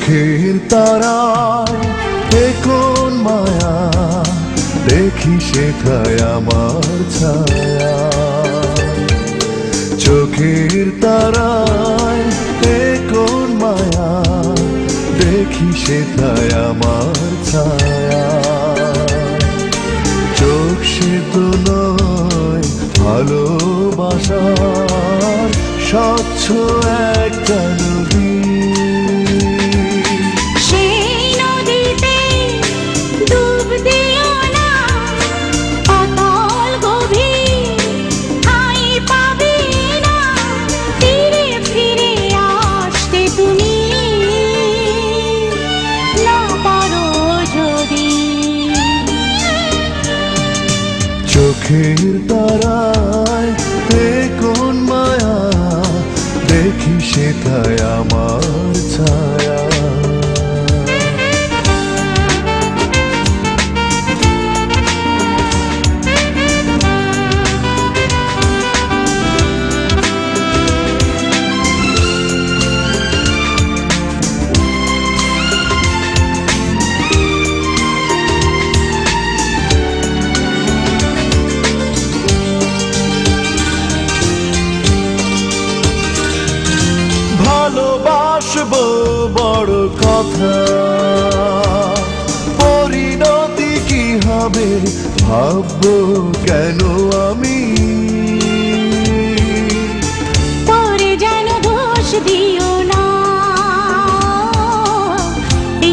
চোখের তারায় এ কোন মায়া, দেখি সেথায় আমার ছায়া। চোখের তারায় এ কোন মায়া, দেখি সেথায় আমার ছায়া। চোখ সে তো নয় ভালোবাসার স্বচ্ছ একটা নদী। চোখের তারায় এ কোন মায়া, দেখি সেথায় আমার ছায়া। ভালোবাসবো বড় কথা, পরিণতি কি হবে ভাববো কেন আমি। তোরে যেন দোষ দিও না,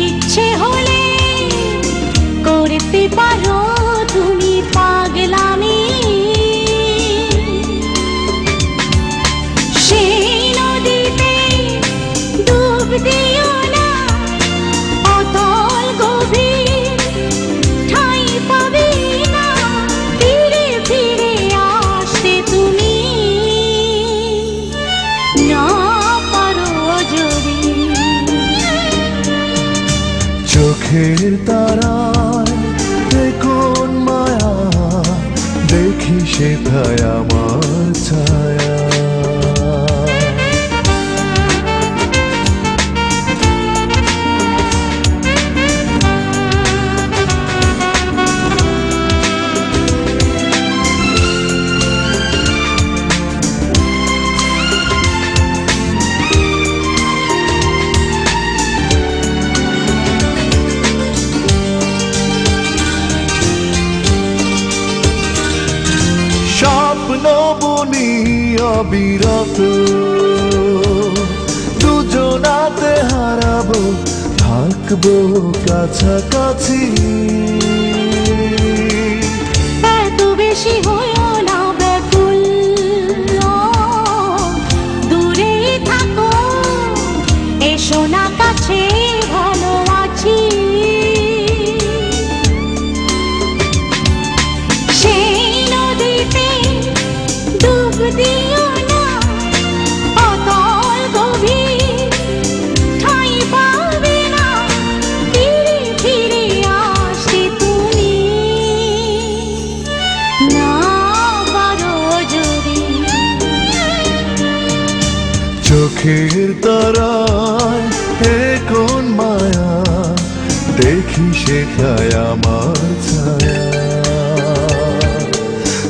ইচ্ছে হলে করতে পারো তুমি পাগলামি। দিও না অতল গভীর, ঠাঁই পাবে না ফিরে ফিরে আসতে তুমি। না পারো যদি। চোখের তারায় এ কোন মায়া, দেখি সেথায় আমার ছায়া। স্বপ্ন বুনি অবিরত, দুজনাতে হারাবো থাকবো কাছাকাছি। এত বেশি হয়ো না ব্যাকুল, দূরে থাকো এসো না কাছে, ভালো আছি। দিও না অতল গভীর, ঠাঁই পাবে না ফিরে ফিরে আসতে তুমি। না পারো যদি। চোখের তারায় এ কোন মায়া, দেখি সেথায় আমার ছায়া।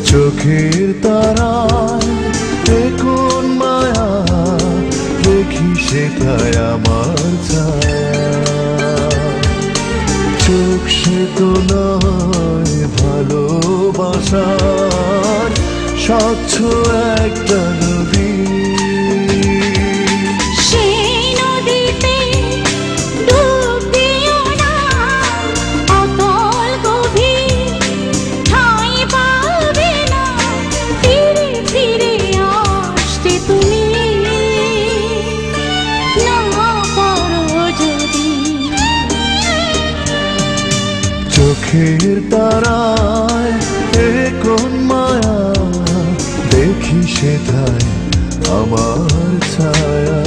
চোখের তারায় এ কোন মায়া, দেখি সেথায় আমার ছায়া। চোখ সে তো নয় ভালোবাসার স্বচ্ছ একটা নদী। চোখের তারায় এ কোন মায়া, দেখি সেথায় আমার ছায়া।